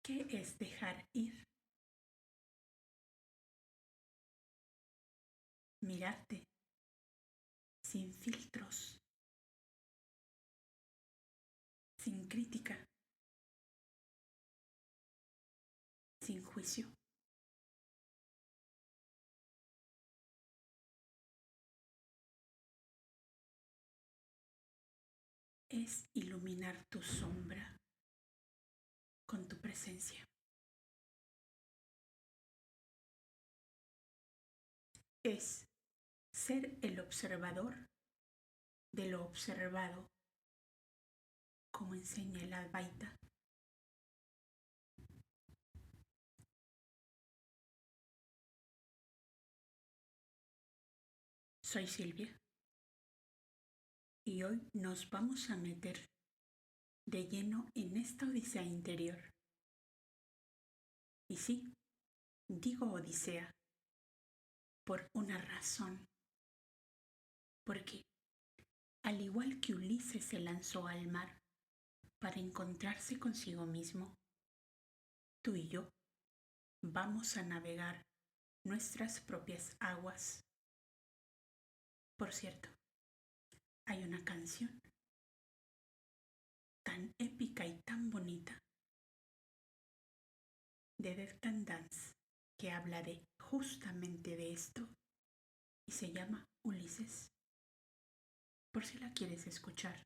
¿Qué es dejar ir? Mirarte sin filtros, sin crítica, sin juicio. Es iluminar tu sombra con tu presencia. Es ser el observador de lo observado, como enseña el Advaita. Soy Silvia y hoy nos vamos a meter de lleno en esta odisea interior. Y sí, digo odisea por una razón. Porque, al igual que Ulises se lanzó al mar para encontrarse consigo mismo, tú y yo vamos a navegar nuestras propias aguas. Por cierto, hay una canción tan épica y tan bonita de Death Can Dance que habla justamente de esto y se llama Ulises, por si la quieres escuchar.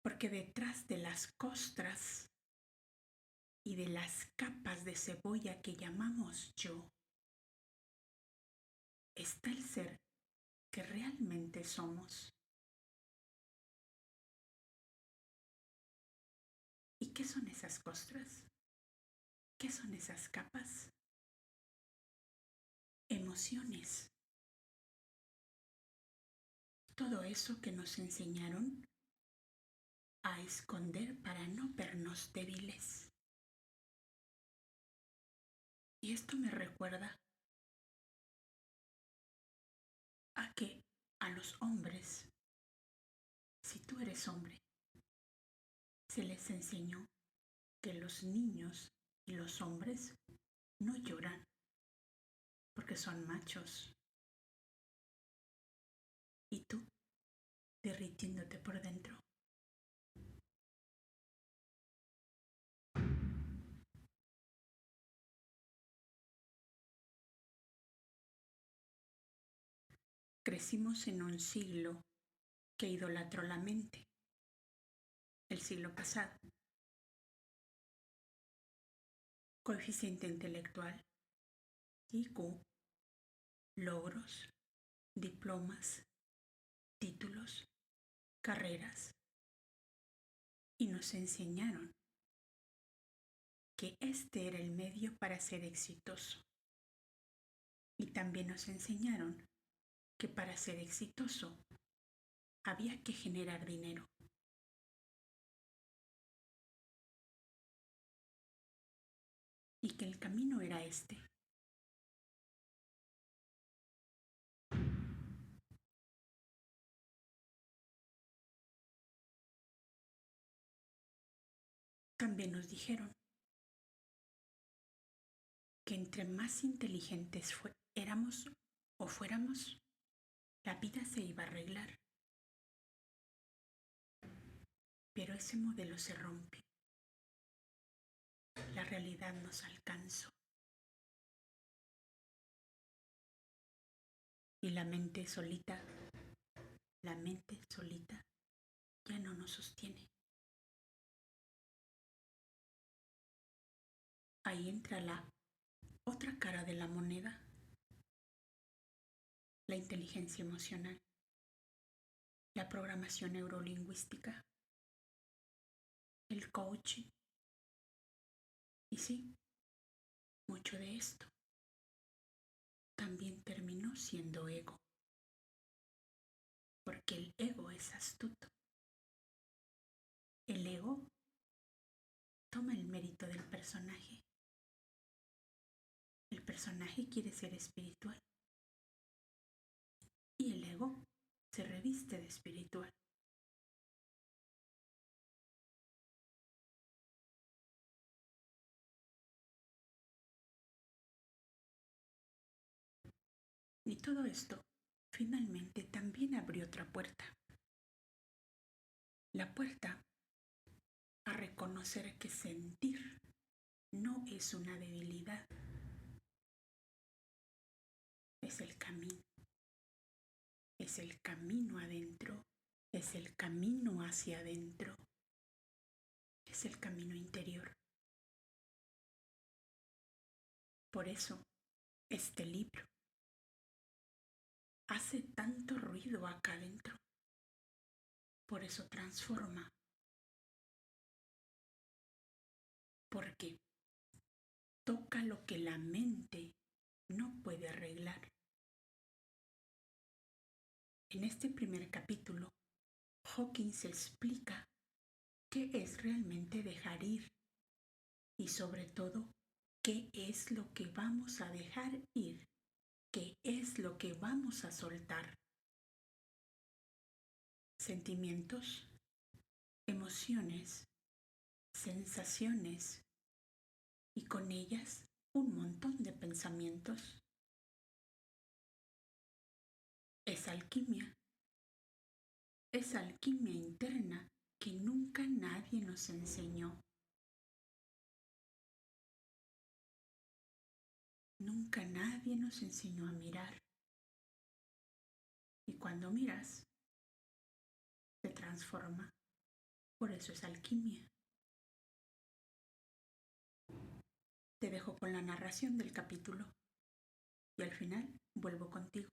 Porque detrás de las costras y de las capas de cebolla que llamamos yo, está el ser que realmente somos. ¿Y qué son esas costras? ¿Qué son esas capas? Emociones. Todo eso que nos enseñaron a esconder para no vernos débiles. Y esto me recuerda a que a los hombres, si tú eres hombre, se les enseñó que los niños y los hombres no lloran porque son machos. Y tú, derritiéndote por dentro. Crecimos en un siglo que idolatró la mente, el siglo pasado. Coeficiente intelectual, IQ, logros, diplomas, títulos, carreras. Y nos enseñaron que este era el medio para ser exitoso. Y también nos enseñaron que para ser exitoso había que generar dinero. Y que el camino era este. También nos dijeron que entre más inteligentes éramos o fuéramos, la vida se iba a arreglar. Pero ese modelo se rompe. La realidad nos alcanzó. Y la mente solita ya no nos sostiene. Ahí entra la otra cara de la moneda, la inteligencia emocional, la programación neurolingüística, el coaching. Y sí, mucho de esto también terminó siendo ego, porque el ego es astuto. El ego toma el mérito del personaje. El personaje quiere ser espiritual y el ego se reviste de espiritual. todo esto finalmente también abrió otra puerta. La puerta a reconocer que sentir no es una debilidad, es el camino. Es el camino adentro, es el camino hacia adentro, es el camino interior. Por eso, este libro hace tanto ruido acá adentro. Por eso transforma. Porque toca lo que la mente no puede arreglar. En este primer capítulo, Hawkins explica qué es realmente dejar ir y sobre todo qué es lo que vamos a dejar ir, qué es lo que vamos a soltar. Sentimientos, emociones, sensaciones y con ellas un montón de pensamientos. Es alquimia interna que nunca nadie nos enseñó. Nunca nadie nos enseñó a mirar. Y cuando miras, se transforma. Por eso es alquimia. Te dejo con la narración del capítulo y al final vuelvo contigo.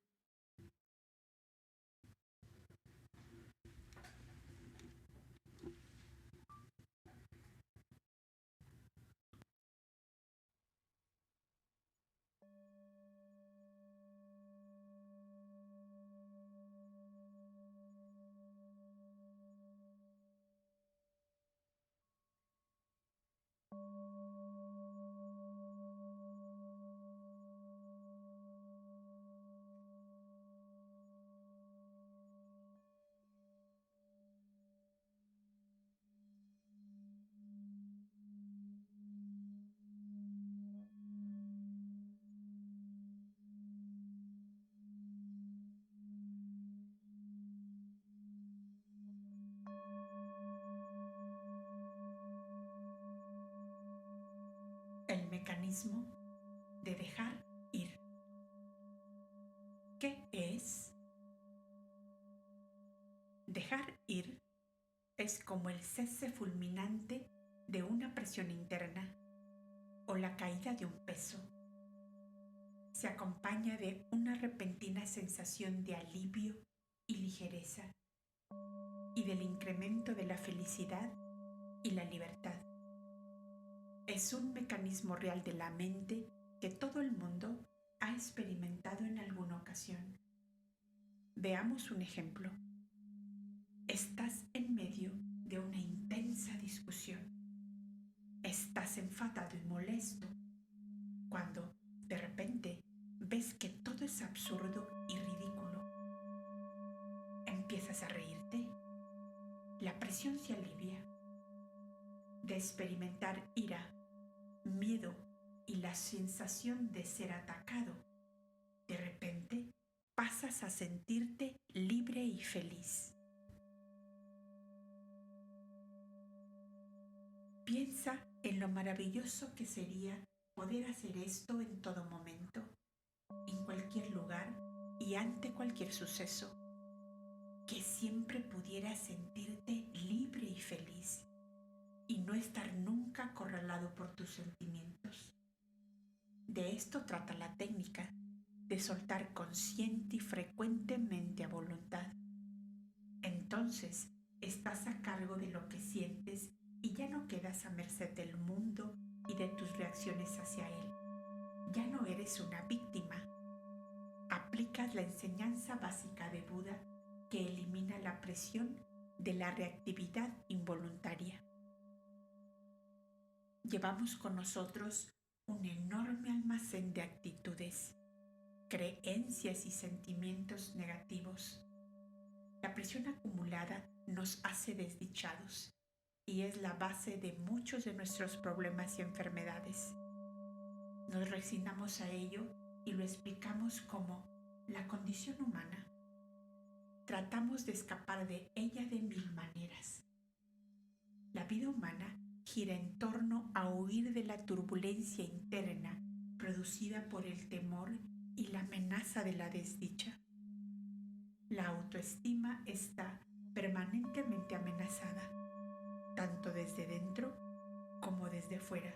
El mecanismo de dejar ir. ¿Qué es? Dejar ir es como el cese fulminante de una presión interna o la caída de un peso. Se acompaña de una repentina sensación de alivio y ligereza y del incremento de la felicidad y la libertad. Es un mecanismo real de la mente que todo el mundo ha experimentado en alguna ocasión. Veamos un ejemplo. Estás en medio de una intensa discusión. Estás enfadado y molesto cuando de repente ves que todo es absurdo y ridículo. Empiezas a reírte. La presión se alivia. De experimentar ira, miedo y la sensación de ser atacado, de repente pasas a sentirte libre y feliz. Piensa en lo maravilloso que sería poder hacer esto en todo momento, en cualquier lugar y ante cualquier suceso. Que siempre pudieras sentirte libre y feliz y no estar nunca acorralado por tus sentimientos. De esto trata la técnica, de soltar consciente y frecuentemente a voluntad. Entonces estás a cargo de lo que sientes y ya no quedas a merced del mundo y de tus reacciones hacia él. Ya no eres una víctima. Aplicas la enseñanza básica de Buda que elimina la presión de la reactividad involuntaria. Llevamos con nosotros un enorme almacén de actitudes, creencias y sentimientos negativos. La presión acumulada nos hace desdichados y es la base de muchos de nuestros problemas y enfermedades. Nos resignamos a ello y lo explicamos como La condición humana, tratamos de escapar de ella de mil maneras. La vida humana gira en torno a huir de la turbulencia interna producida por el temor y la amenaza de la desdicha. La autoestima está permanentemente amenazada, tanto desde dentro como desde fuera.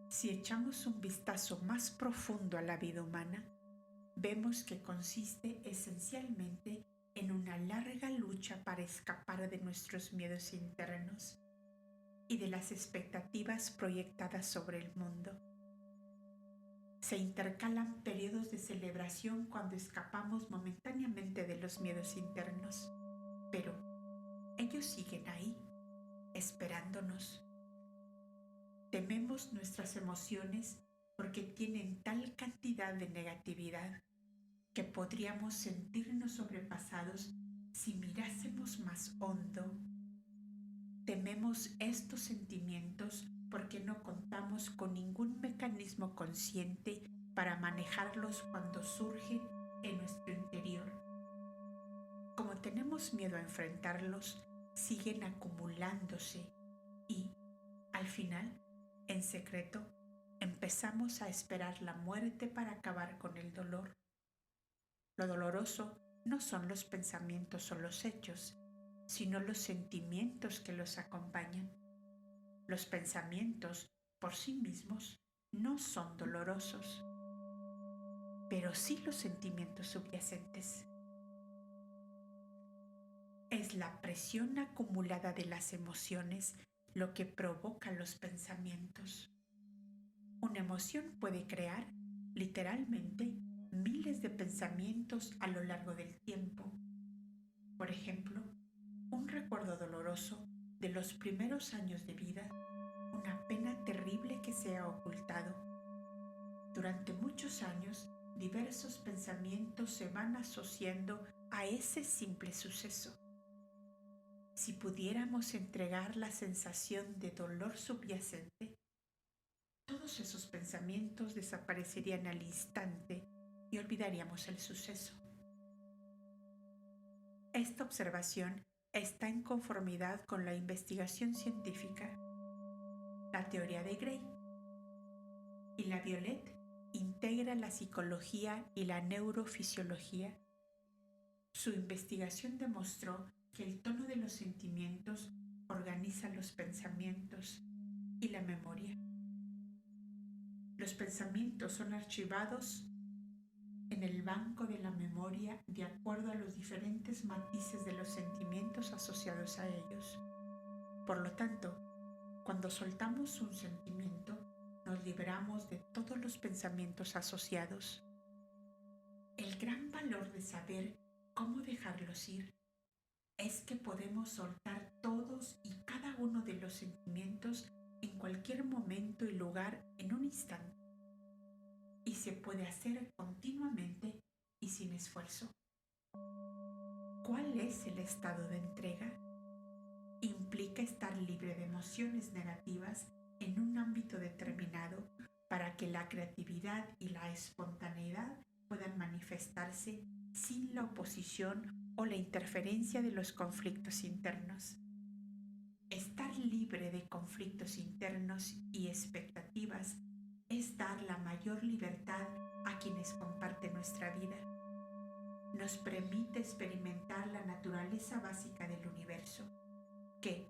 Si echamos un vistazo más profundo a la vida humana, vemos que consiste esencialmente en una larga lucha para escapar de nuestros miedos internos y de las expectativas proyectadas sobre el mundo. Se intercalan periodos de celebración cuando escapamos momentáneamente de los miedos internos, pero ellos siguen ahí, esperándonos. Tememos nuestras emociones porque tienen tal cantidad de negatividad que podríamos sentirnos sobrepasados si mirásemos más hondo. Tememos estos sentimientos porque no contamos con ningún mecanismo consciente para manejarlos cuando surgen en nuestro interior. Como tenemos miedo a enfrentarlos, siguen acumulándose y, al final, en secreto, empezamos a esperar la muerte para acabar con el dolor. Lo doloroso no son los pensamientos o los hechos, sino los sentimientos que los acompañan. Los pensamientos por sí mismos no son dolorosos, pero sí los sentimientos subyacentes. Es la presión acumulada de las emociones lo que provoca los pensamientos. Una emoción puede crear, literalmente, miles de pensamientos a lo largo del tiempo. Por ejemplo, un recuerdo doloroso de los primeros años de vida, una pena terrible que se ha ocultado. Durante muchos años, diversos pensamientos se van asociando a ese simple suceso. Si pudiéramos entregar la sensación de dolor subyacente, todos esos pensamientos desaparecerían al instante y olvidaríamos el suceso. Esta observación está en conformidad con la investigación científica, la teoría de Gray, y la Violet integra la psicología y la neurofisiología. Su investigación demostró que el tono de los sentimientos organiza los pensamientos y la memoria. Los pensamientos son archivados en el banco de la memoria de acuerdo a los diferentes matices de los sentimientos asociados a ellos. Por lo tanto, cuando soltamos un sentimiento, nos libramos de todos los pensamientos asociados. El gran valor de saber cómo dejarlos ir es que podemos soltar todos y cada uno de los sentimientos en cualquier momento y lugar en un instante. Y se puede hacer continuamente y sin esfuerzo. ¿Cuál es el estado de entrega? Implica estar libre de emociones negativas en un ámbito determinado para que la creatividad y la espontaneidad puedan manifestarse sin la oposición o la interferencia de los conflictos internos. Estar libre de conflictos internos y expectativas es dar la mayor libertad a quienes comparten nuestra vida. Nos permite experimentar la naturaleza básica del universo, que,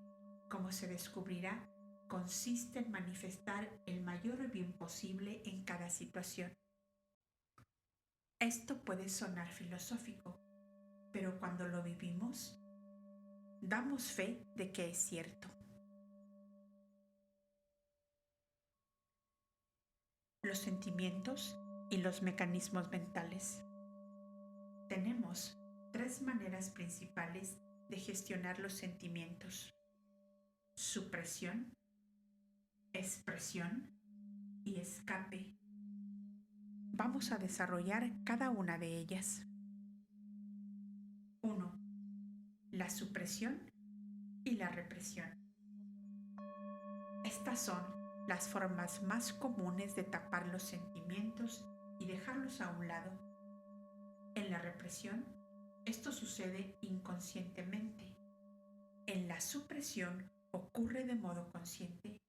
como se descubrirá, consiste en manifestar el mayor bien posible en cada situación. Esto puede sonar filosófico, pero cuando lo vivimos, damos fe de que es cierto. Los sentimientos y los mecanismos mentales. Tenemos 3 maneras principales de gestionar los sentimientos: supresión, expresión y escape. Vamos a desarrollar cada una de ellas. 1. La supresión y la represión. Estas son las formas más comunes de tapar los sentimientos y dejarlos a un lado. En la represión, esto sucede inconscientemente. En la supresión ocurre de modo consciente.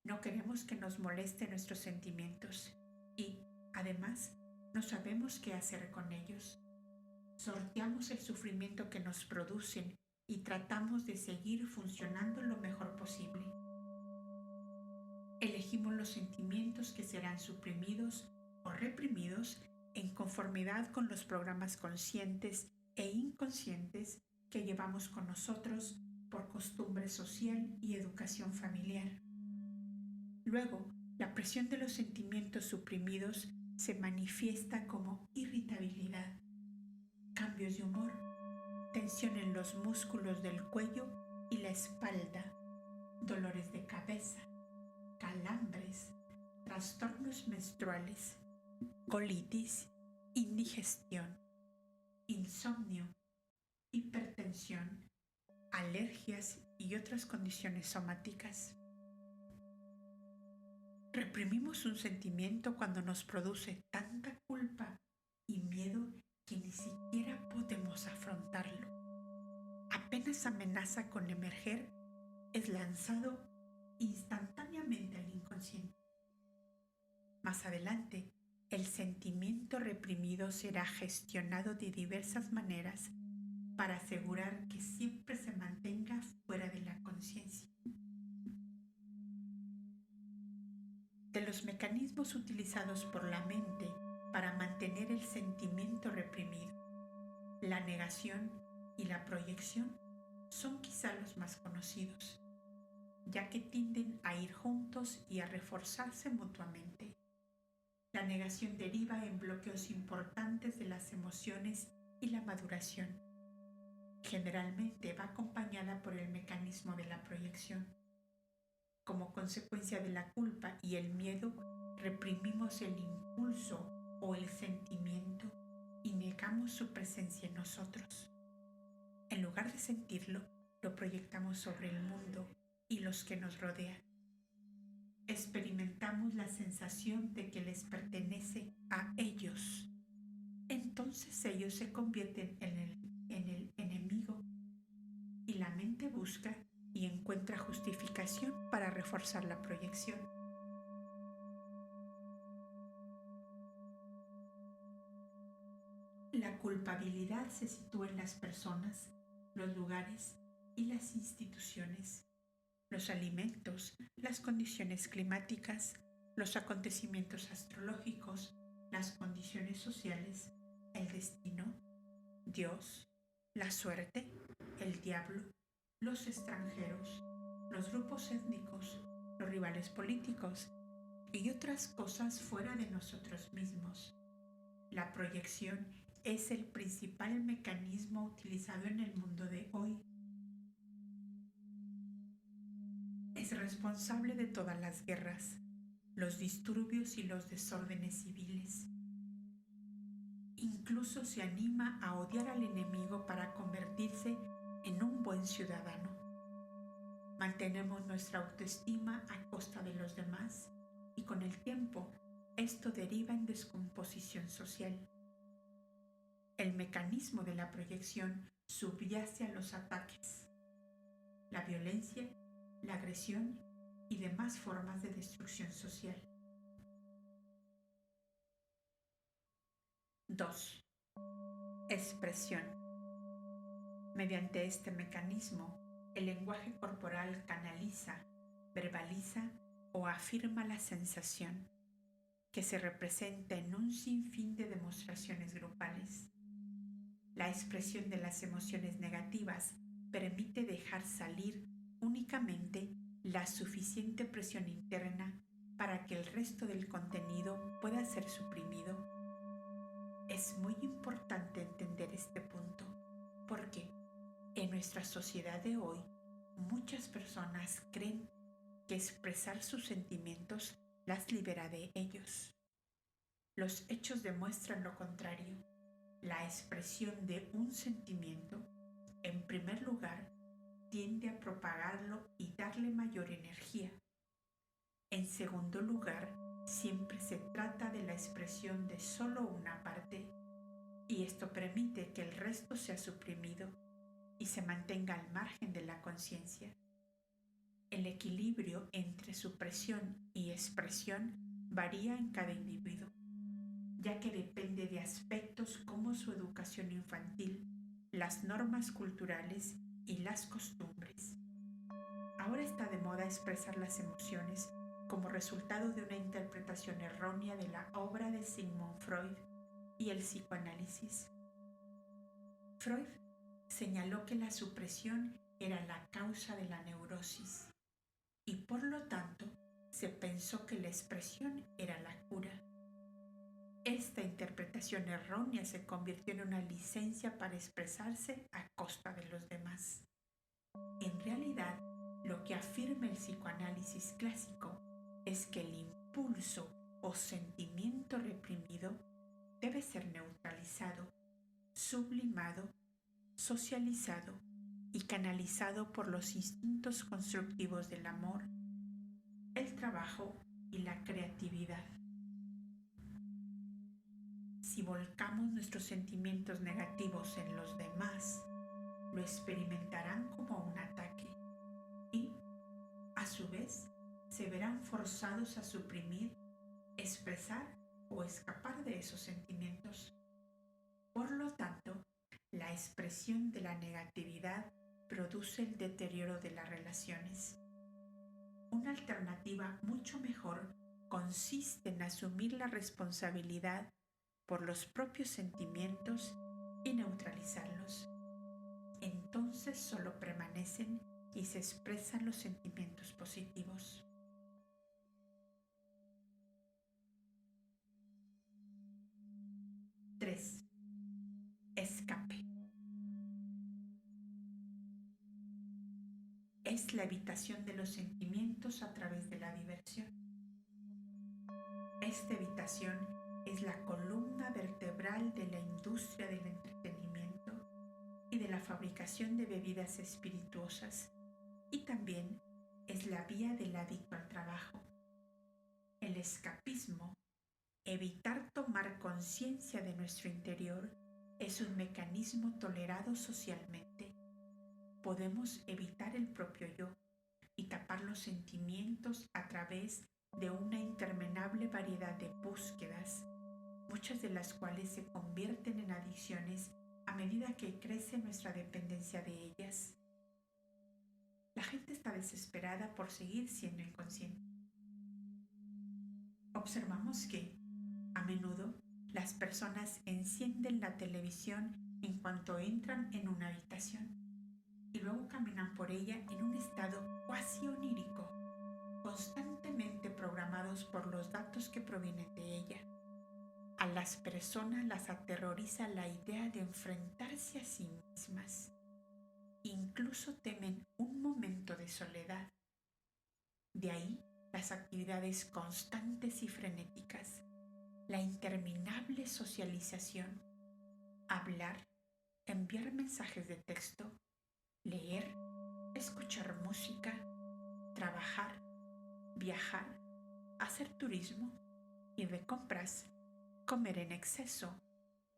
No queremos que nos molesten nuestros sentimientos y, además, no sabemos qué hacer con ellos. Sorteamos el sufrimiento que nos producen y tratamos de seguir funcionando lo mejor posible. Elegimos los sentimientos que serán suprimidos o reprimidos en conformidad con los programas conscientes e inconscientes que llevamos con nosotros por costumbre social y educación familiar. Luego, la presión de los sentimientos suprimidos se manifiesta como irritabilidad, cambios de humor, tensión en los músculos del cuello y la espalda, dolores de cabeza, calambres, trastornos menstruales, colitis, indigestión, insomnio, hipertensión, alergias y otras condiciones somáticas. Reprimimos un sentimiento cuando nos produce tanta culpa y miedo que ni siquiera podemos afrontarlo. Apenas amenaza con emerger, es lanzado instantáneamente al inconsciente. Más adelante, el sentimiento reprimido será gestionado de diversas maneras para asegurar que siempre se mantenga fuera de la conciencia. De los mecanismos utilizados por la mente para mantener el sentimiento reprimido, la negación y la proyección son quizá los más conocidos, ya que tienden a ir juntos y a reforzarse mutuamente. La negación deriva en bloqueos importantes de las emociones y la maduración. Generalmente va acompañada por el mecanismo de la proyección. Como consecuencia de la culpa y el miedo, reprimimos el impulso o el sentimiento y negamos su presencia en nosotros. En lugar de sentirlo, lo proyectamos sobre el mundo y los que nos rodean. Experimentamos la sensación de que les pertenece a ellos. Entonces ellos se convierten en el enemigo y la mente busca y encuentra justificación para reforzar la proyección. La culpabilidad se sitúa en las personas, los lugares y las instituciones, los alimentos, las condiciones climáticas, los acontecimientos astrológicos, las condiciones sociales, el destino, Dios, la suerte, el diablo, los extranjeros, los grupos étnicos, los rivales políticos y otras cosas fuera de nosotros mismos. La proyección es el principal mecanismo utilizado en el mundo de hoy. Es responsable de todas las guerras, los disturbios y los desórdenes civiles. Incluso se anima a odiar al enemigo para convertirse en un buen ciudadano. Mantenemos nuestra autoestima a costa de los demás y con el tiempo esto deriva en descomposición social. El mecanismo de la proyección subyace a los ataques, la violencia, la agresión y demás formas de destrucción social. 2. Expresión. Mediante este mecanismo, el lenguaje corporal canaliza, verbaliza o afirma la sensación, que se representa en un sinfín de demostraciones grupales. La expresión de las emociones negativas permite dejar salir únicamente la suficiente presión interna para que el resto del contenido pueda ser suprimido. Es muy importante entender este punto porque en nuestra sociedad de hoy muchas personas creen que expresar sus sentimientos las libera de ellos. Los hechos demuestran lo contrario. La expresión de un sentimiento, en primer lugar, tiende a propagarlo y darle mayor energía. En segundo lugar, siempre se trata de la expresión de solo una parte, y esto permite que el resto sea suprimido y se mantenga al margen de la conciencia. El equilibrio entre supresión y expresión varía en cada individuo, ya que depende de aspectos como su educación infantil, las normas culturales y las costumbres. Ahora está de moda expresar las emociones como resultado de una interpretación errónea de la obra de Sigmund Freud y el psicoanálisis. Freud señaló que la supresión era la causa de la neurosis y por lo tanto se pensó que la expresión era la cura. Esta interpretación errónea se convirtió en una licencia para expresarse a costa de los demás. En realidad, lo que afirma el psicoanálisis clásico es que el impulso o sentimiento reprimido debe ser neutralizado, sublimado, socializado y canalizado por los instintos constructivos del amor, el trabajo y la creatividad. Si volcamos nuestros sentimientos negativos en los demás, lo experimentarán como un ataque y, a su vez, se verán forzados a suprimir, expresar o escapar de esos sentimientos. Por lo tanto, la expresión de la negatividad produce el deterioro de las relaciones. Una alternativa mucho mejor consiste en asumir la responsabilidad por los propios sentimientos y neutralizarlos. Entonces solo permanecen y se expresan los sentimientos positivos. Tres. Escape. Es la evitación de los sentimientos a través de la diversión. Esta evitación es la columna vertebral de la industria del entretenimiento y de la fabricación de bebidas espirituosas, y también es la vía del adicto al trabajo. El escapismo, evitar tomar conciencia de nuestro interior, es un mecanismo tolerado socialmente. Podemos evitar el propio yo y tapar los sentimientos a través de una interminable variedad de búsquedas, muchas de las cuales se convierten en adicciones a medida que crece nuestra dependencia de ellas. La gente está desesperada por seguir siendo inconsciente. Observamos que, a menudo, las personas encienden la televisión en cuanto entran en una habitación y luego caminan por ella en un estado cuasi onírico, constantemente programados por los datos que provienen de ella. A las personas las aterroriza la idea de enfrentarse a sí mismas. Incluso temen un momento de soledad. De ahí las actividades constantes y frenéticas, la interminable socialización, hablar, enviar mensajes de texto, leer, escuchar música, trabajar, viajar, hacer turismo, ir de compras, comer en exceso,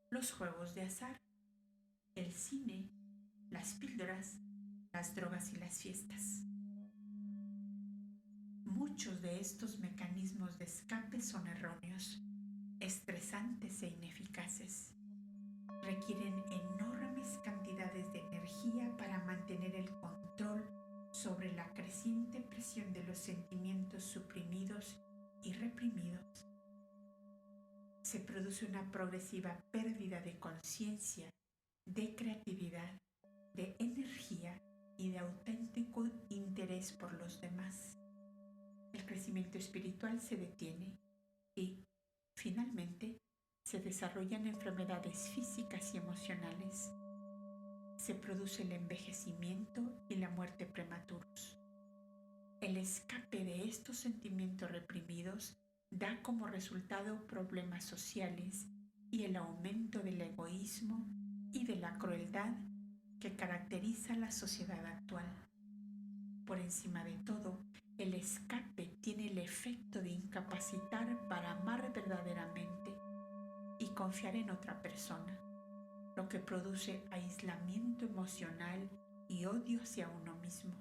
los juegos de azar, el cine, las píldoras, las drogas y las fiestas. Muchos de estos mecanismos de escape son erróneos, estresantes e ineficaces. Requieren enormes cantidades de energía para mantener el control sobre la creciente presión de los sentimientos suprimidos y reprimidos. Se produce una progresiva pérdida de conciencia, de creatividad, de energía y de auténtico interés por los demás. El crecimiento espiritual se detiene y, finalmente, se desarrollan enfermedades físicas y emocionales. Se produce el envejecimiento y la muerte prematuros. El escape de estos sentimientos reprimidos da como resultado problemas sociales y el aumento del egoísmo y de la crueldad que caracteriza la sociedad actual. por encima de todo, el escape tiene el efecto de incapacitar para amar verdaderamente y confiar en otra persona, lo que produce aislamiento emocional y odio hacia uno mismo.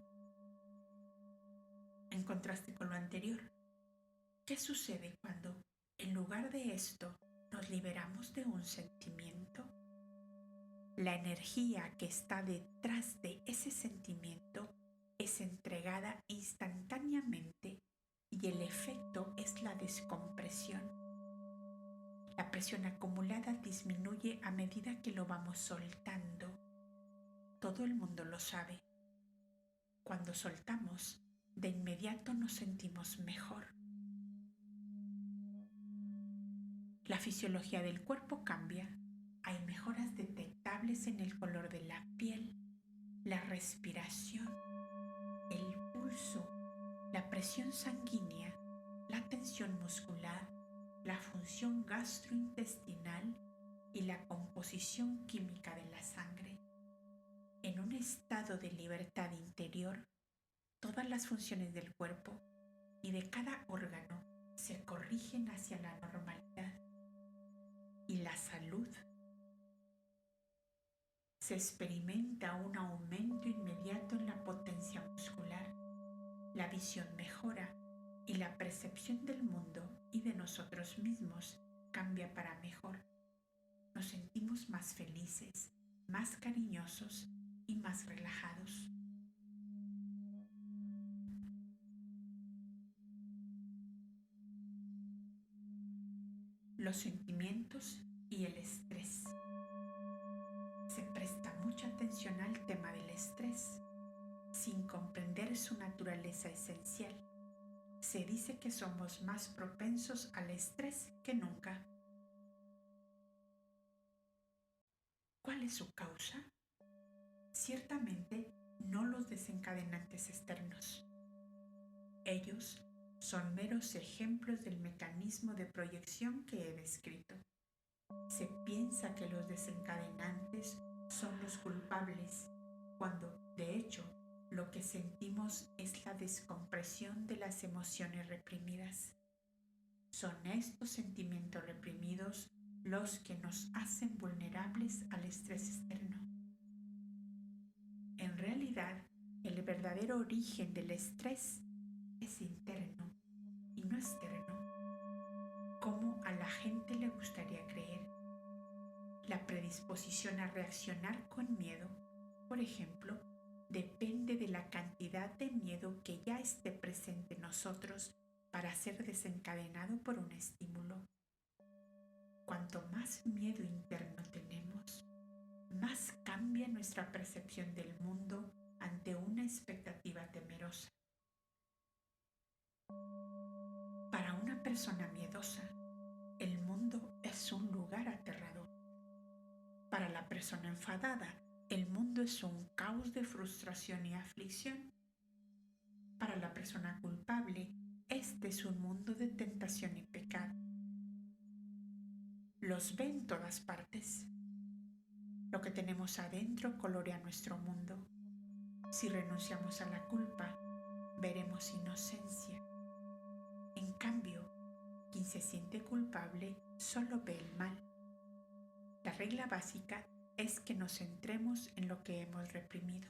En contraste con lo anterior, ¿qué sucede cuando, en lugar de esto, nos liberamos de un sentimiento? La energía que está detrás de ese sentimiento es entregada instantáneamente y el efecto es la descompresión. La presión acumulada disminuye a medida que lo vamos soltando. Todo el mundo lo sabe. Cuando soltamos, de inmediato nos sentimos mejor. La fisiología del cuerpo cambia. Hay mejoras detectables en el color de la piel, la respiración, el pulso, la presión sanguínea, la tensión muscular, la función gastrointestinal y la composición química de la sangre. En un estado de libertad interior, todas las funciones del cuerpo y de cada órgano se corrigen hacia la normalidad. Y la salud. Se experimenta un aumento inmediato en la potencia muscular, la visión mejora y la percepción del mundo y de nosotros mismos cambia para mejor. Nos sentimos más felices, más cariñosos y más relajados. Los sentimientos y el estrés. Se presta mucha atención al tema del estrés, sin comprender su naturaleza esencial. Se dice que somos más propensos al estrés que nunca. ¿Cuál es su causa? Ciertamente no los desencadenantes externos. Ellos son meros ejemplos del mecanismo de proyección que he descrito. Se piensa que los desencadenantes son los culpables, cuando, de hecho, lo que sentimos es la descompresión de las emociones reprimidas. Son estos sentimientos reprimidos los que nos hacen vulnerables al estrés externo. En realidad, el verdadero origen del estrés es interno y no externo, como a la gente le gustaría creer. La predisposición a reaccionar con miedo, por ejemplo, depende de la cantidad de miedo que ya esté presente en nosotros para ser desencadenado por un estímulo. Cuanto más miedo interno tenemos, más cambia nuestra percepción del mundo ante una expectativa temerosa. Para una persona miedosa, el mundo es un lugar aterrador. Para la persona enfadada, el mundo es un caos de frustración y aflicción. Para la persona culpable, este es un mundo de tentación y pecado. Los ve en todas partes. Lo que tenemos adentro colorea nuestro mundo. Si renunciamos a la culpa, veremos inocencia. En cambio, quien se siente culpable solo ve el mal. La regla básica es que nos centremos en lo que hemos reprimido.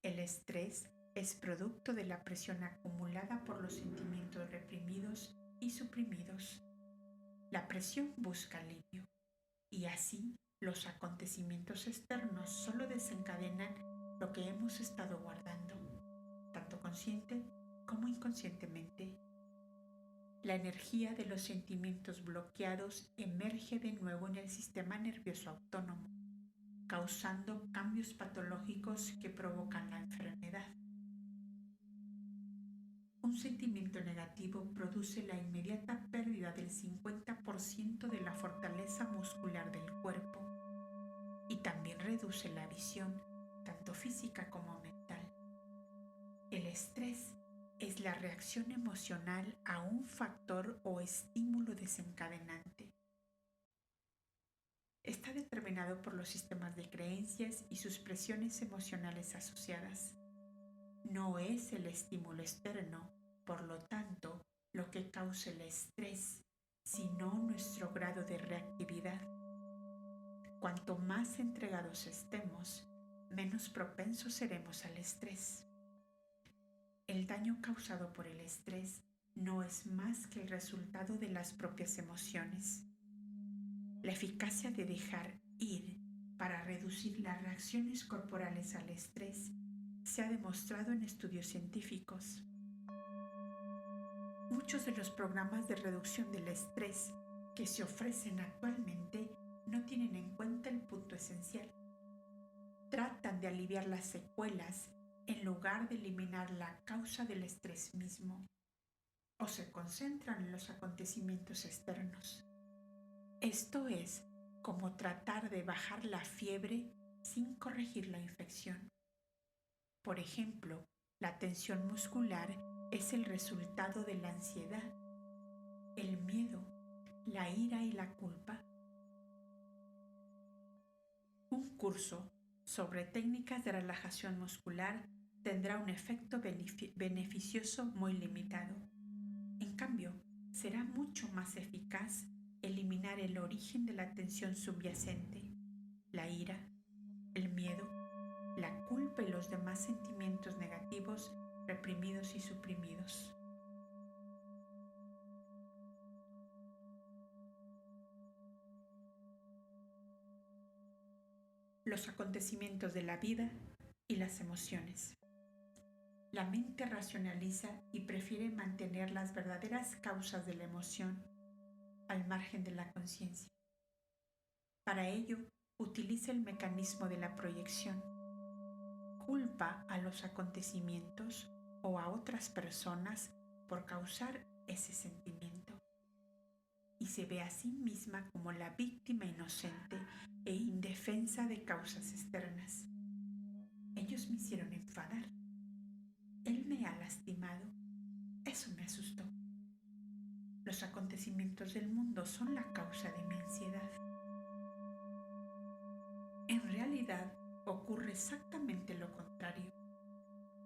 El estrés es producto de la presión acumulada por los sentimientos reprimidos y suprimidos. La presión busca alivio y así los acontecimientos externos solo desencadenan lo que hemos estado guardando, tanto consciente como inconscientemente. La energía de los sentimientos bloqueados emerge de nuevo en el sistema nervioso autónomo, causando cambios patológicos que provocan la enfermedad. Un sentimiento negativo produce la inmediata pérdida del 50% de la fortaleza muscular del cuerpo y también reduce la visión, tanto física como mental. El estrés es la reacción emocional a un factor o estímulo desencadenante. Está determinado desencadenado por los sistemas de creencias y sus presiones emocionales asociadas. No es el estímulo externo, por lo tanto, lo que causa el estrés, sino nuestro grado de reactividad. Cuanto más entregados estemos, menos propensos seremos al estrés. El daño causado por el estrés no es más que el resultado de las propias emociones. La eficacia de dejar ir para reducir las reacciones corporales al estrés se ha demostrado en estudios científicos. Muchos de los programas de reducción del estrés que se ofrecen actualmente no tienen en cuenta el punto esencial. Tratan de aliviar las secuelas en lugar de eliminar la causa del estrés mismo, o se concentran en los acontecimientos externos. Esto es como tratar de bajar la fiebre sin corregir la infección. Por ejemplo, la tensión muscular es el resultado de la ansiedad, el miedo, la ira y la culpa. Un curso sobre técnicas de relajación muscular tendrá un efecto beneficioso muy limitado. En cambio, será mucho más eficaz eliminar el origen de la tensión subyacente, la ira, el miedo, la culpa y los demás sentimientos negativos reprimidos y suprimidos. Los acontecimientos de la vida y las emociones. La mente racionaliza y prefiere mantener las verdaderas causas de la emoción al margen de la conciencia. Para ello, utiliza el mecanismo de la proyección. Culpa a los acontecimientos o a otras personas por causar ese sentimiento y se ve a sí misma como la víctima inocente e indefensa de causas externas. Ellos me hicieron enfadar. Él me ha lastimado. Eso me asustó. Los acontecimientos del mundo son la causa de mi ansiedad. En realidad, ocurre exactamente lo contrario.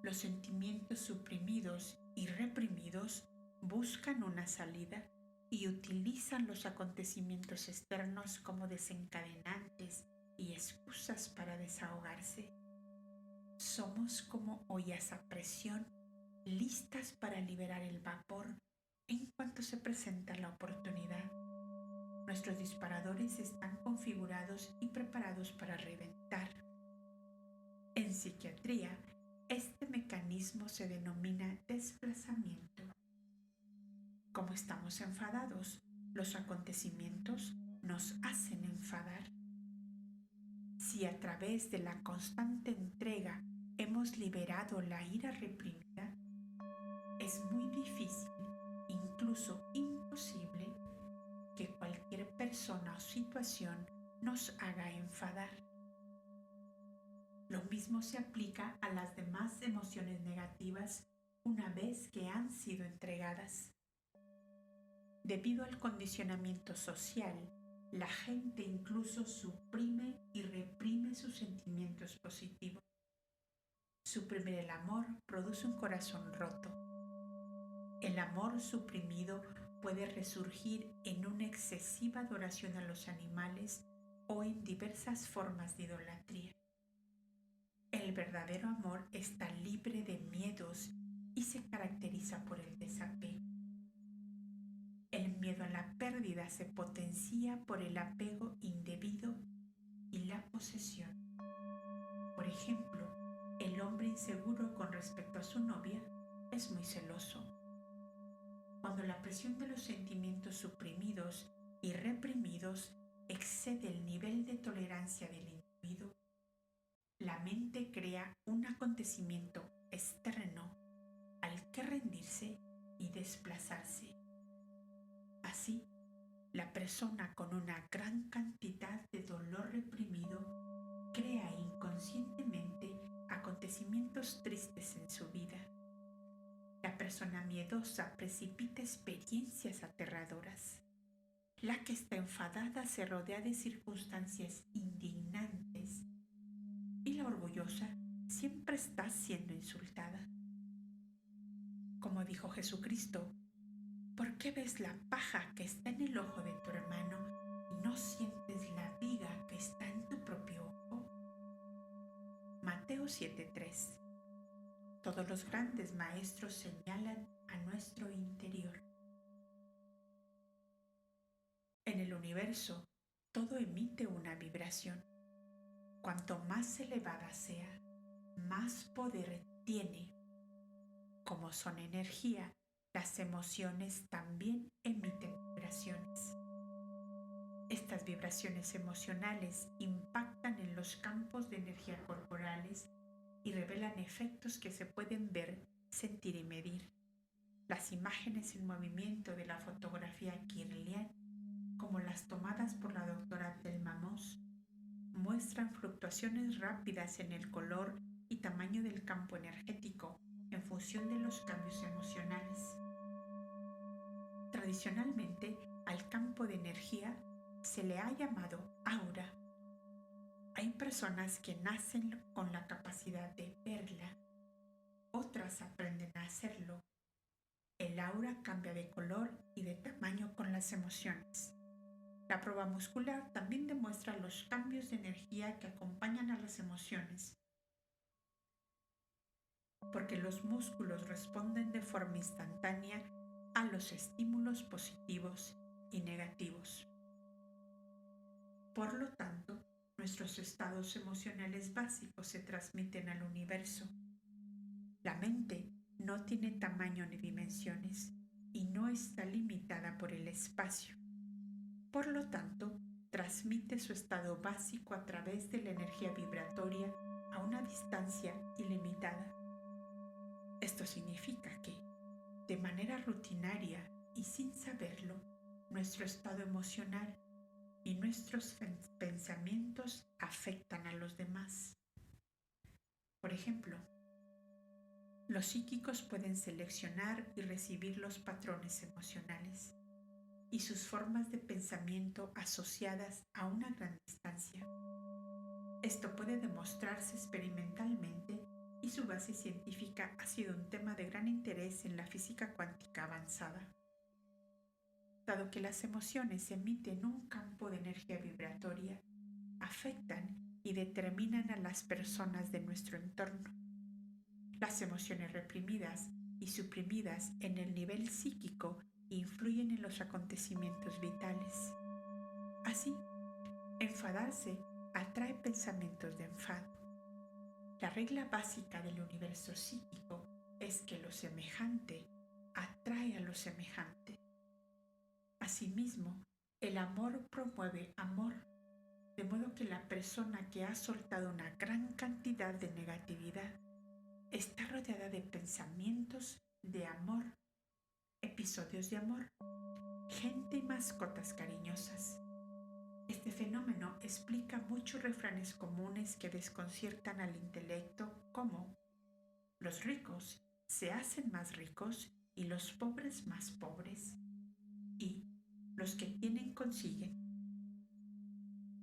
Los sentimientos suprimidos y reprimidos buscan una salida y utilizan los acontecimientos externos como desencadenantes y excusas para desahogarse. Somos como ollas a presión, listas para liberar el vapor en cuanto se presenta la oportunidad. Nuestros disparadores están configurados y preparados para reventar. En psiquiatría, este mecanismo se denomina desplazamiento. Como estamos enfadados, los acontecimientos nos hacen enfadar. Si a través de la constante entrega hemos liberado la ira reprimida, es muy difícil, incluso imposible, que cualquier persona o situación nos haga enfadar. Lo mismo se aplica a las demás emociones negativas una vez que han sido entregadas. Debido al condicionamiento social, la gente incluso suprime y reprime sus sentimientos positivos. Suprimir el amor produce un corazón roto. El amor suprimido puede resurgir en una excesiva adoración a los animales o en diversas formas de idolatría. El verdadero amor está libre de miedos y se caracteriza por el desapego. El miedo a la pérdida se potencia por el apego indebido y la posesión. Por ejemplo, el hombre inseguro con respecto a su novia es muy celoso. Cuando la presión de los sentimientos suprimidos y reprimidos excede el nivel de tolerancia del individuo, la mente crea un acontecimiento externo al que rendirse y desplazarse. Así, la persona con una gran cantidad de dolor reprimido crea inconscientemente acontecimientos tristes en su vida. La persona miedosa precipita experiencias aterradoras. La que está enfadada se rodea de circunstancias indignantes y la orgullosa siempre está siendo insultada. Como dijo Jesucristo, ¿por qué ves la paja que está en el ojo de tu hermano y no sientes la viga que está en tu propio ojo? Mateo 7:3. Todos los grandes maestros señalan a nuestro interior. En el universo, todo emite una vibración. Cuanto más elevada sea, más poder tiene. Como son energía, las emociones también emiten vibraciones. Estas vibraciones emocionales impactan en los campos de energía corporales y revelan efectos que se pueden ver, sentir y medir. Las imágenes en movimiento de la fotografía Kirlian, como las tomadas por la doctora Thelma Moss, muestran fluctuaciones rápidas en el color y tamaño del campo energético en función de los cambios emocionales. Tradicionalmente, al campo de energía se le ha llamado aura. Hay personas que nacen con la capacidad de verla, otras aprenden a hacerlo. El aura cambia de color y de tamaño con las emociones. La prueba muscular también demuestra los cambios de energía que acompañan a las emociones, porque los músculos responden de forma instantánea a los estímulos positivos y negativos. Por lo tanto, nuestros estados emocionales básicos se transmiten al universo. La mente no tiene tamaño ni dimensiones y no está limitada por el espacio. Por lo tanto, transmite su estado básico a través de la energía vibratoria a una distancia ilimitada. Esto significa que, de manera rutinaria y sin saberlo, nuestro estado emocional y nuestros pensamientos afectan a los demás. Por ejemplo, los psíquicos pueden seleccionar y recibir los patrones emocionales y sus formas de pensamiento asociadas a una gran distancia. Esto puede demostrarse experimentalmente y su base científica ha sido un tema de gran interés en la física cuántica avanzada. Dado que las emociones emiten un campo de energía vibratoria, afectan y determinan a las personas de nuestro entorno. Las emociones reprimidas y suprimidas en el nivel psíquico influyen en los acontecimientos vitales. Así, enfadarse atrae pensamientos de enfado. La regla básica del universo psíquico es que lo semejante atrae a lo semejante. Asimismo, el amor promueve amor, de modo que la persona que ha soltado una gran cantidad de negatividad está rodeada de pensamientos de amor, episodios de amor, gente y mascotas cariñosas. Este fenómeno explica muchos refranes comunes que desconciertan al intelecto, como los ricos se hacen más ricos y los pobres más pobres, y los que tienen consiguen.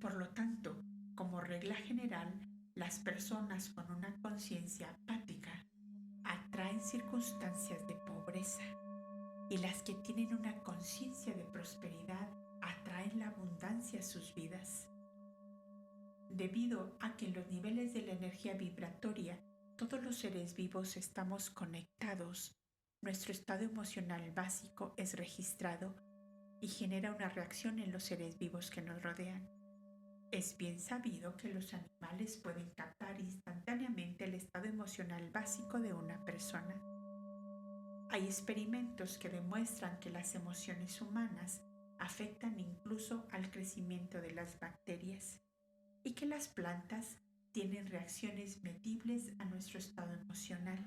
Por lo tanto, como regla general, las personas con una conciencia apática atraen circunstancias de pobreza y las que tienen una conciencia de prosperidad atraen la abundancia a sus vidas. Debido a que en los niveles de la energía vibratoria todos los seres vivos estamos conectados, nuestro estado emocional básico es registrado y genera una reacción en los seres vivos que nos rodean. Es bien sabido que los animales pueden captar instantáneamente el estado emocional básico de una persona. Hay experimentos que demuestran que las emociones humanas afectan incluso al crecimiento de las bacterias y que las plantas tienen reacciones medibles a nuestro estado emocional.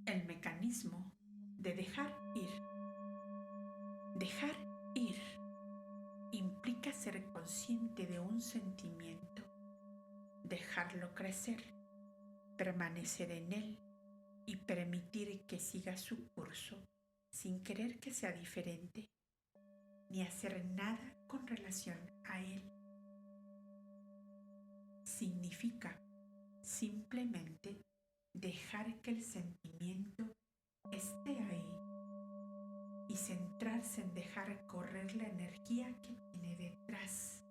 El mecanismo de dejar ir. Dejar ir implica ser consciente de un sentimiento, dejarlo crecer, permanecer en él y permitir que siga su curso sin querer que sea diferente, ni hacer nada con relación a él. Significa simplemente dejar que el sentimiento esté ahí y centrarse en dejar correr la energía que tiene detrás.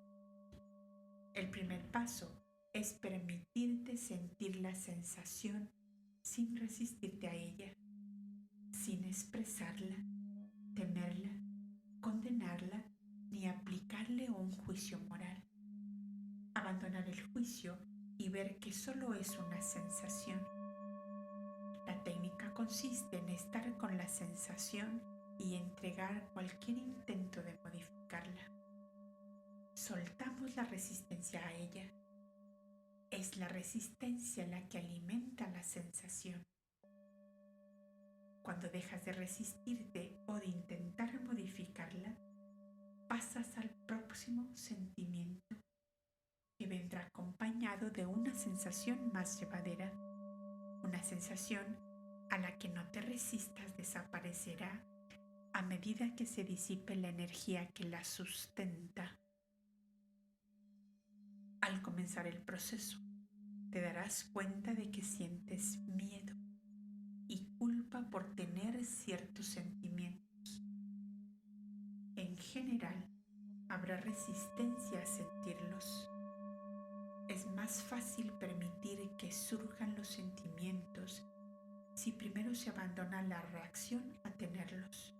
El primer paso es permitirte sentir la sensación sin resistirte a ella, sin expresarla, temerla, condenarla ni aplicarle un juicio moral. Abandonar el juicio y ver que solo es una sensación. La técnica consiste en estar con la sensación y entregar cualquier intento de modificarla. Soltamos la resistencia a ella. Es la resistencia la que alimenta la sensación. Cuando dejas de resistirte o de intentar modificarla, pasas al próximo sentimiento, que vendrá acompañado de una sensación más llevadera. Una sensación a la que no te resistas desaparecerá a medida que se disipe la energía que la sustenta. Al comenzar el proceso, te darás cuenta de que sientes miedo y culpa por tener ciertos sentimientos. En general, habrá resistencia a sentirlos. Es más fácil permitir que surjan los sentimientos si primero se abandona la reacción a tenerlos.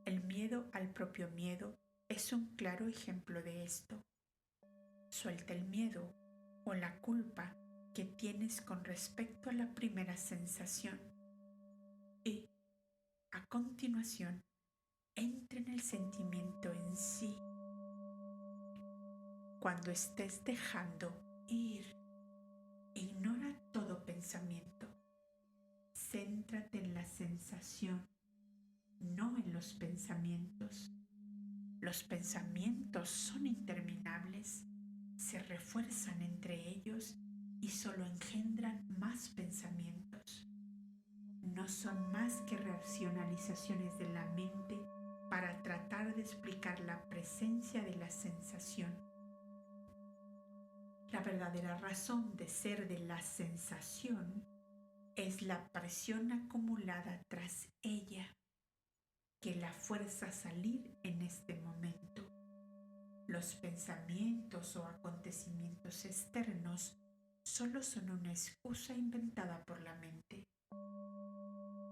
El miedo al propio miedo es un claro ejemplo de esto. Suelta el miedo o la culpa que tienes con respecto a la primera sensación y, a continuación, entra en el sentimiento en sí. Cuando estés dejando ir, ignora todo pensamiento. Céntrate en la sensación, no en los pensamientos. Los pensamientos son interminables, se refuerzan entre ellos y solo engendran más pensamientos. No son más que racionalizaciones de la mente para tratar de explicar la presencia de la sensación. La verdadera razón de ser de la sensación es la presión acumulada tras ella, que la fuerza a salir en este momento. Los pensamientos o acontecimientos externos solo son una excusa inventada por la mente.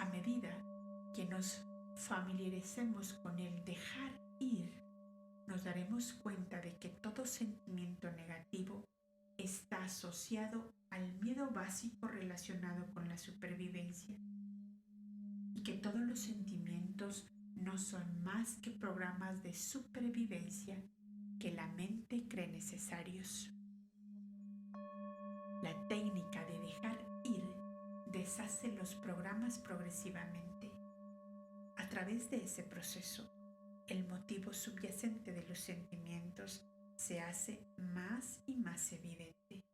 A medida que nos familiaricemos con el dejar ir, nos daremos cuenta de que todo sentimiento negativo está asociado al miedo básico relacionado con la supervivencia y que todos los sentimientos no son más que programas de supervivencia que la mente cree necesarios. La técnica de dejar ir deshace los programas progresivamente. A través de ese proceso, el motivo subyacente de los sentimientos se hace más y más evidente.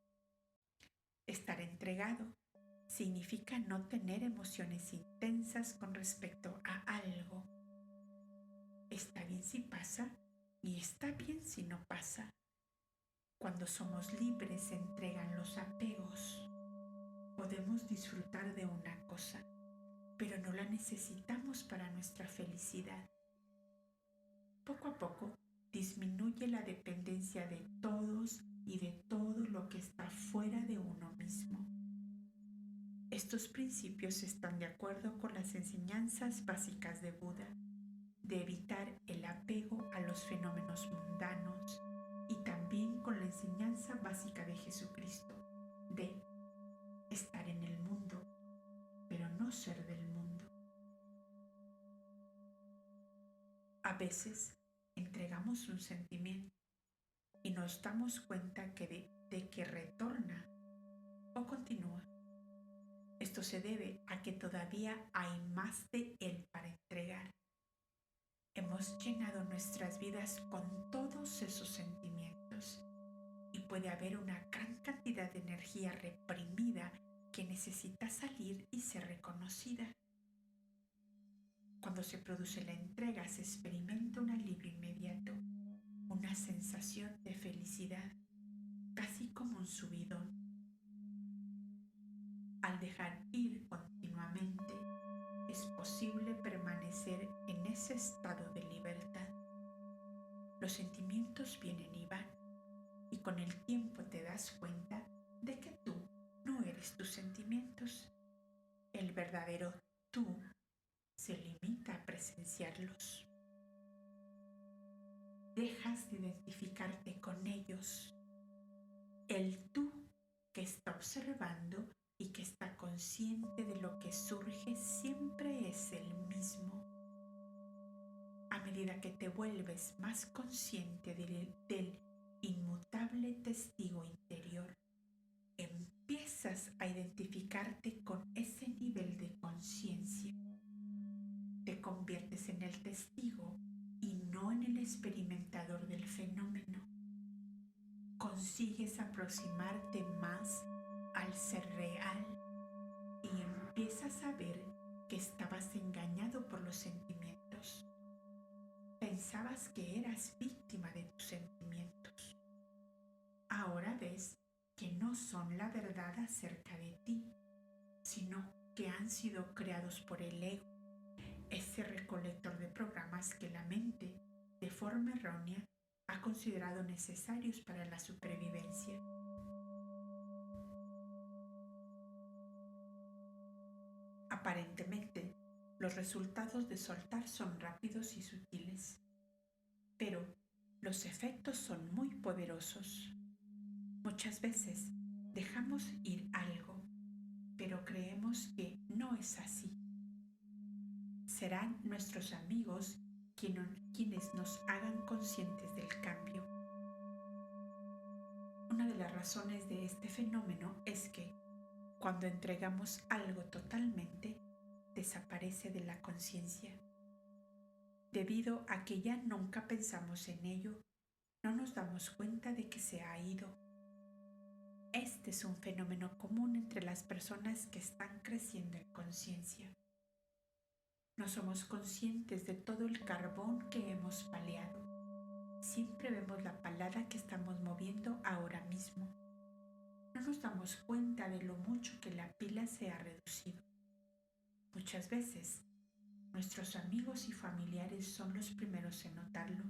Estar entregado significa no tener emociones intensas con respecto a algo. Está bien si pasa y está bien si no pasa. Cuando somos libres se entregan los apegos. Podemos disfrutar de una cosa, pero no la necesitamos para nuestra felicidad. Poco a poco disminuye la dependencia de todos y de todo lo que está fuera de uno mismo. Estos principios están de acuerdo con las enseñanzas básicas de Buda, de evitar el apego a los fenómenos mundanos y también con la enseñanza básica de Jesucristo, de estar en el mundo, pero no ser del mundo. A veces entregamos un sentimiento y nos damos cuenta de que retorna o continúa. Esto se debe a que todavía hay más de él para entregar. Hemos llenado nuestras vidas con todos esos sentimientos y puede haber una gran cantidad de energía reprimida que necesita salir y ser reconocida. Cuando se produce la entrega, se experimenta un alivio inmediato, una sensación de felicidad, casi como un subidón. Al dejar ir continuamente, es posible permanecer en ese estado de libertad. Los sentimientos vienen y van, y con el tiempo te das cuenta de que tú no eres tus sentimientos. El verdadero tú se limita a presenciarlos. Dejas de identificarte con ellos. El tú que está observando y que está consciente de lo que surge siempre es el mismo. A medida que te vuelves más consciente del inmutable testigo interior, empiezas a identificarte con ese nivel de conciencia. Te conviertes en el testigo y no en el experimentador del fenómeno. Consigues aproximarte más al ser real y empiezas a ver que estabas engañado por los sentimientos. Pensabas que eras víctima de tus sentimientos. Ahora ves que no son la verdad acerca de ti, sino que han sido creados por el ego, ese recolector de programas que la mente, de forma errónea, ha considerado necesarios para la supervivencia. Aparentemente, los resultados de soltar son rápidos y sutiles, pero los efectos son muy poderosos. Muchas veces dejamos ir algo, pero creemos que no es así. Serán nuestros amigos quienes nos hagan conscientes del cambio. Una de las razones de este fenómeno es que cuando entregamos algo totalmente, desaparece de la conciencia. Debido a que ya nunca pensamos en ello, no nos damos cuenta de que se ha ido. Este es un fenómeno común entre las personas que están creciendo en conciencia. No somos conscientes de todo el carbón que hemos paleado. Siempre vemos la palada que estamos moviendo ahora mismo. No nos damos cuenta de lo mucho que la pila se ha reducido. Muchas veces, nuestros amigos y familiares son los primeros en notarlo.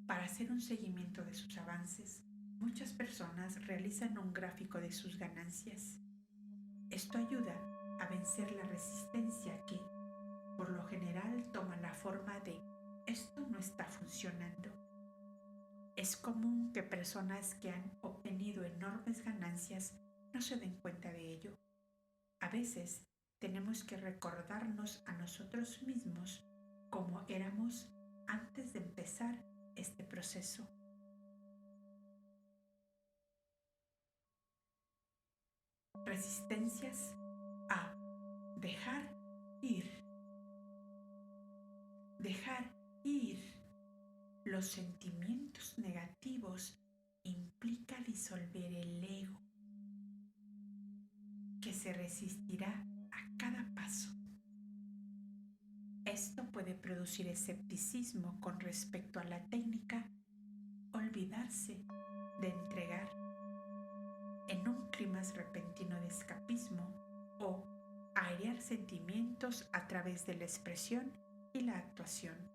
Para hacer un seguimiento de sus avances, muchas personas realizan un gráfico de sus ganancias. Esto ayuda a vencer la resistencia que, por lo general, toma la forma de «esto no está funcionando». Es común que personas que han obtenido enormes ganancias no se den cuenta de ello. A veces tenemos que recordarnos a nosotros mismos cómo éramos antes de empezar este proceso. Resistencias a dejar ir. Dejar ir los sentimientos negativos implica disolver el ego, que se resistirá a cada paso. Esto puede producir escepticismo con respecto a la técnica, olvidarse de entregar en un clima repentino de escapismo o airear sentimientos a través de la expresión y la actuación.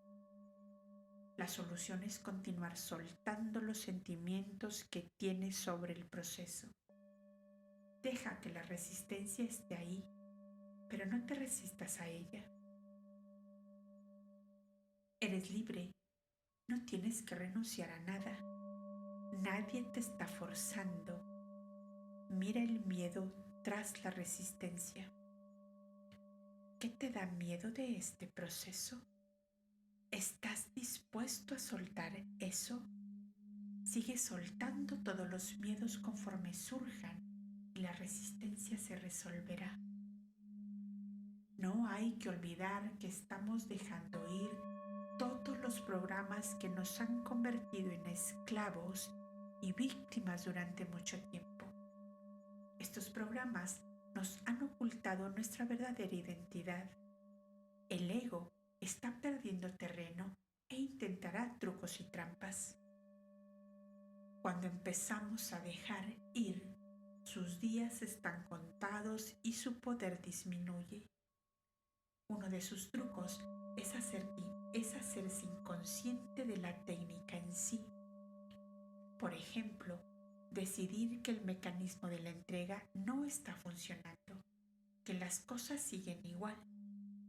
La solución es continuar soltando los sentimientos que tienes sobre el proceso. Deja que la resistencia esté ahí, pero no te resistas a ella. Eres libre, no tienes que renunciar a nada. Nadie te está forzando. Mira el miedo tras la resistencia. ¿Qué te da miedo de este proceso? ¿Estás dispuesto a soltar eso? Sigue soltando todos los miedos conforme surjan y la resistencia se resolverá. No hay que olvidar que estamos dejando ir todo lo los programas que nos han convertido en esclavos y víctimas durante mucho tiempo. Estos programas nos han ocultado nuestra verdadera identidad. El ego está perdiendo terreno e intentará trucos y trampas. Cuando empezamos a dejar ir, sus días están contados y su poder disminuye. Uno de sus trucos es hacerse inconsciente de la técnica en sí. Por ejemplo, decidir que el mecanismo de la entrega no está funcionando, que las cosas siguen igual,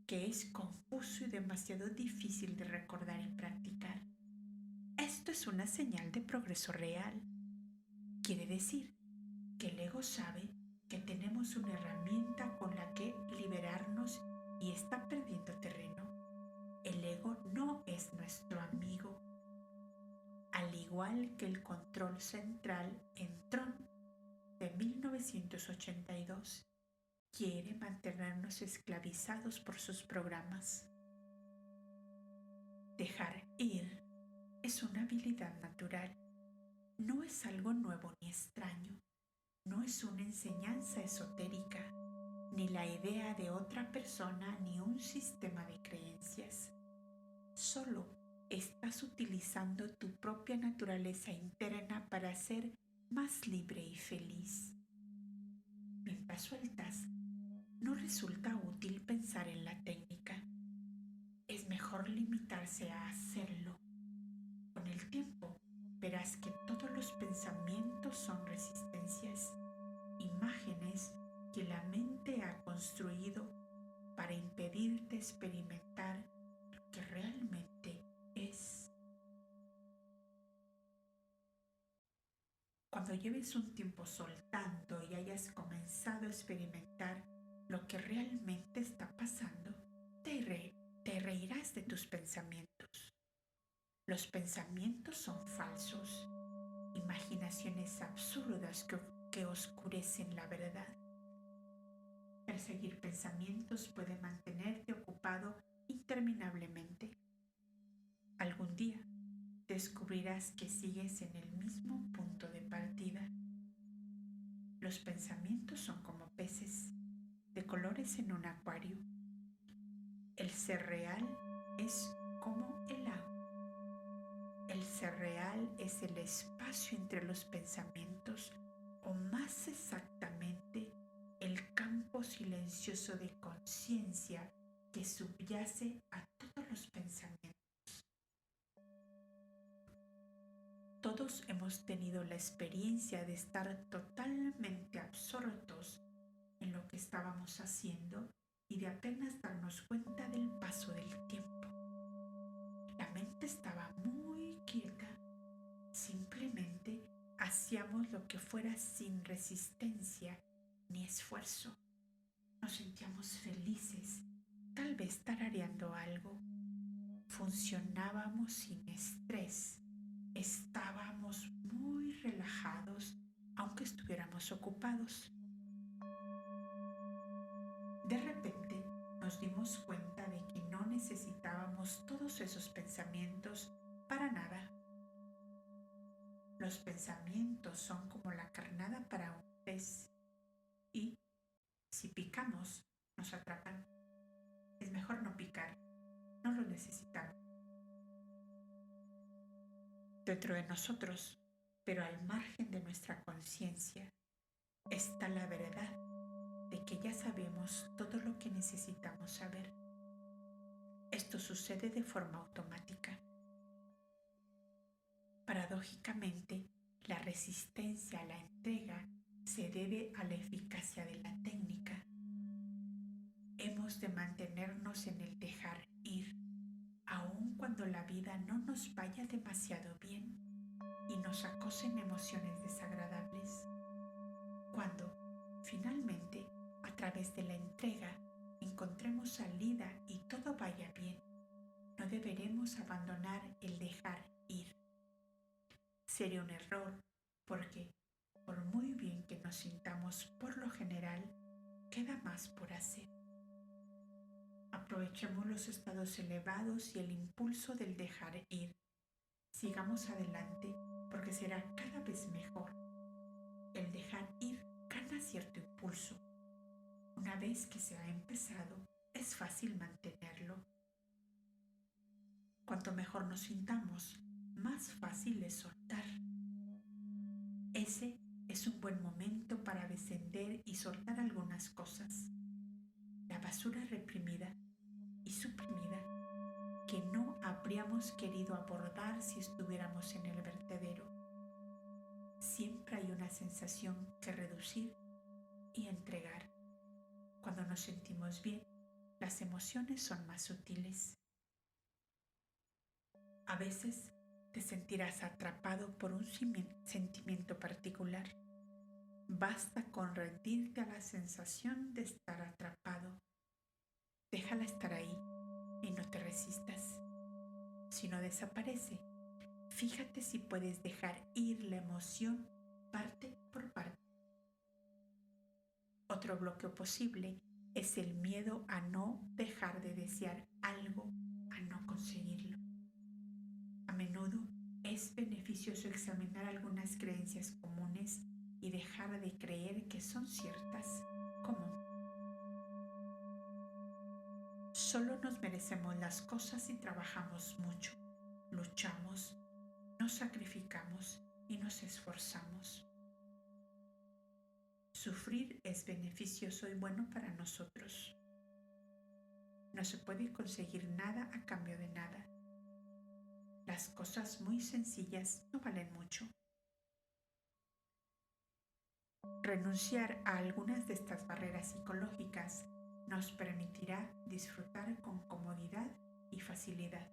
que es confuso y demasiado difícil de recordar y practicar. Esto es una señal de progreso real. Quiere decir que el ego sabe que tenemos una herramienta con la que liberarnos y está perdiendo terreno. El ego no es nuestro amigo. Al igual que el control central en Tron de 1982, quiere mantenernos esclavizados por sus programas. Dejar ir es una habilidad natural. No es algo nuevo ni extraño. No es una enseñanza esotérica, ni la idea de otra persona, ni un sistema de creencias. Solo estás utilizando tu propia naturaleza interna para ser más libre y feliz. Mientras sueltas, no resulta útil pensar en la técnica. Es mejor limitarse a hacerlo. Con el tiempo, verás que todos los pensamientos son resistencias, imágenes que la mente ha construido para impedirte experimentar lo que realmente es. Cuando lleves un tiempo soltando y hayas comenzado a experimentar lo que realmente está pasando, te reirás de tus pensamientos. Los pensamientos son falsos, imaginaciones absurdas que oscurecen la verdad. Perseguir pensamientos puede mantenerte ocupado interminablemente. Algún día descubrirás que sigues en el mismo punto de partida. Los pensamientos son como peces de colores en un acuario. El ser real es como el agua. El ser real es el espacio entre los pensamientos, o más exactamente, el campo silencioso de conciencia que subyace a todos los pensamientos. Todos hemos tenido la experiencia de estar totalmente absortos en lo que estábamos haciendo y de apenas darnos cuenta del paso del tiempo. La mente estaba muy quieta. Simplemente hacíamos lo que fuera sin resistencia ni esfuerzo. Nos sentíamos felices, tal vez tarareando algo. Funcionábamos sin estrés. Estábamos muy relajados, aunque estuviéramos ocupados. De repente nos dimos cuenta de que no necesitábamos todos esos pensamientos para nada. Los pensamientos son como la carnada para un pez y, si picamos, nos atrapan. Es mejor no picar, no lo necesitamos. Dentro de nosotros, pero al margen de nuestra conciencia, está la verdad de que ya sabemos todo lo que necesitamos saber. Esto sucede de forma automática. Paradójicamente, la resistencia a la entrega se debe a la eficacia de la técnica. Hemos de mantenernos en el dejar ir, aun cuando la vida no nos vaya demasiado bien y nos acosen emociones desagradables. Cuando, finalmente, a través de la entrega, encontremos salida y todo vaya bien, no deberemos abandonar el dejar ir. Sería un error porque, por muy bien que nos sintamos por lo general, queda más por hacer. Aprovechemos los estados elevados y el impulso del dejar ir. Sigamos adelante porque será cada vez mejor. El dejar ir gana cierto impulso. Una vez que se ha empezado, es fácil mantenerlo. Cuanto mejor nos sintamos, más fácil es soltar. Ese es un buen momento para descender y soltar algunas cosas. La basura reprimida y suprimida que no habríamos querido abordar si estuviéramos en el vertedero. Siempre hay una sensación que reducir y entregar. Cuando nos sentimos bien, las emociones son más sutiles. A veces te sentirás atrapado por un sentimiento particular. Basta con rendirte a la sensación de estar atrapado. Déjala estar ahí y no te resistas. Si no desaparece, fíjate si puedes dejar ir la emoción parte por parte. Otro bloqueo posible es el miedo a no dejar de desear algo, a no conseguirlo. A menudo es beneficioso examinar algunas creencias comunes y dejar de creer que son ciertas, como: solo nos merecemos las cosas si trabajamos mucho, luchamos, nos sacrificamos y nos esforzamos. Sufrir es beneficioso y bueno para nosotros. No se puede conseguir nada a cambio de nada. Las cosas muy sencillas no valen mucho. Renunciar a algunas de estas barreras psicológicas nos permitirá disfrutar con comodidad y facilidad.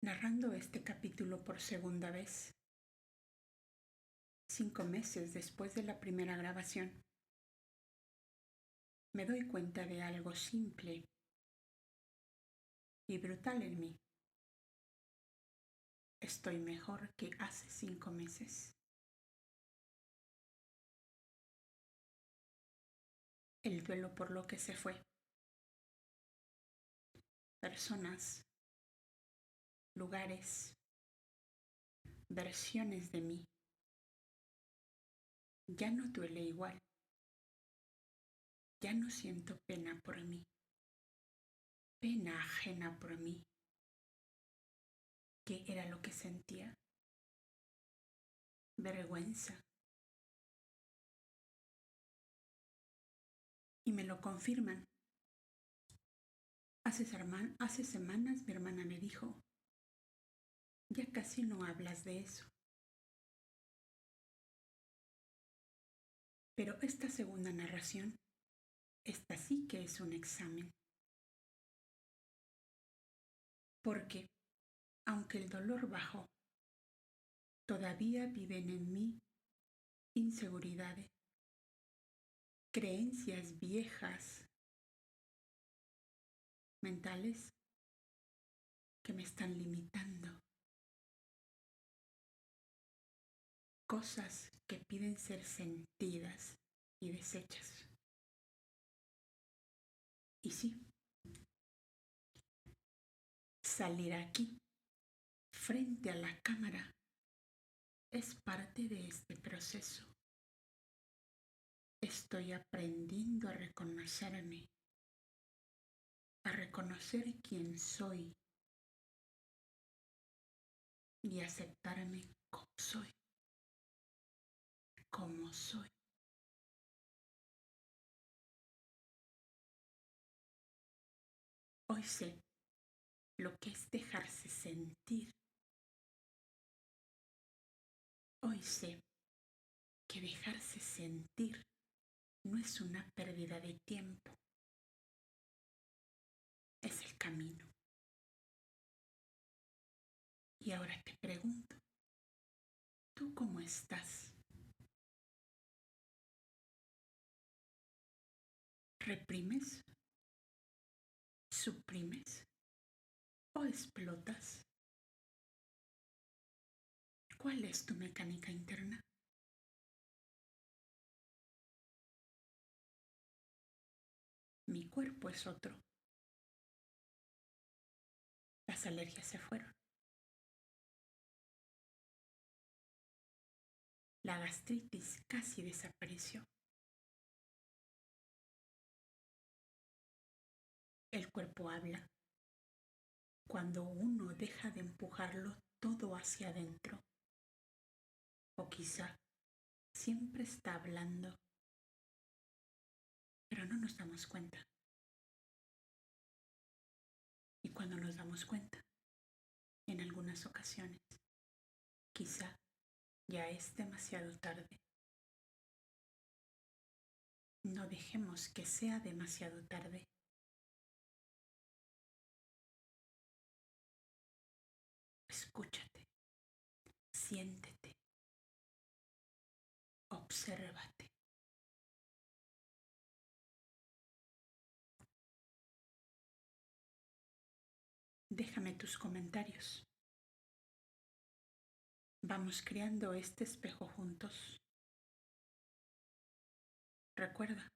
Narrando este capítulo por segunda vez, 5 meses después de la primera grabación, me doy cuenta de algo simple y brutal en mí. Estoy mejor que hace 5 meses. El duelo por lo que se fue. Personas, lugares, versiones de mí. Ya no duele igual. Ya no siento pena por mí. Pena ajena por mí. ¿Qué era lo que sentía? Vergüenza. Y me lo confirman. Hace semanas mi hermana me dijo: ya casi no hablas de eso. Pero esta segunda narración, esta sí que es un examen. Porque, aunque el dolor bajó, todavía viven en mí inseguridades, creencias viejas, mentales, que me están limitando. Cosas que piden ser sentidas y deshechas. Y sí, salir aquí, frente a la cámara, es parte de este proceso. Estoy aprendiendo a reconocerme, a reconocer quién soy y aceptarme como soy. Como soy. Hoy sé lo que es dejarse sentir. Hoy sé que dejarse sentir no es una pérdida de tiempo. el camino. Y ahora te pregunto, ¿tú cómo estás? ¿Reprimes? ¿Suprimes? ¿O explotas? ¿Cuál es tu mecánica interna? Mi cuerpo es otro. Las alergias se fueron. La gastritis casi desapareció. El cuerpo habla cuando uno deja de empujarlo todo hacia adentro. O quizá siempre está hablando, pero no nos damos cuenta. Y cuando nos damos cuenta, en algunas ocasiones, quizá ya es demasiado tarde. No dejemos que sea demasiado tarde. Escúchate, siéntete, obsérvate. Déjame tus comentarios. Vamos creando este espejo juntos. Recuerda,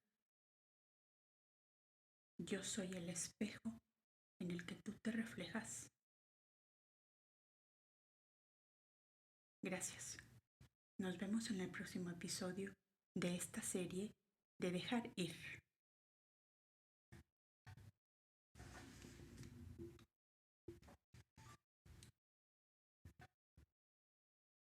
yo soy el espejo en el que tú te reflejas. Gracias. Nos vemos en el próximo episodio de esta serie de Dejar Ir.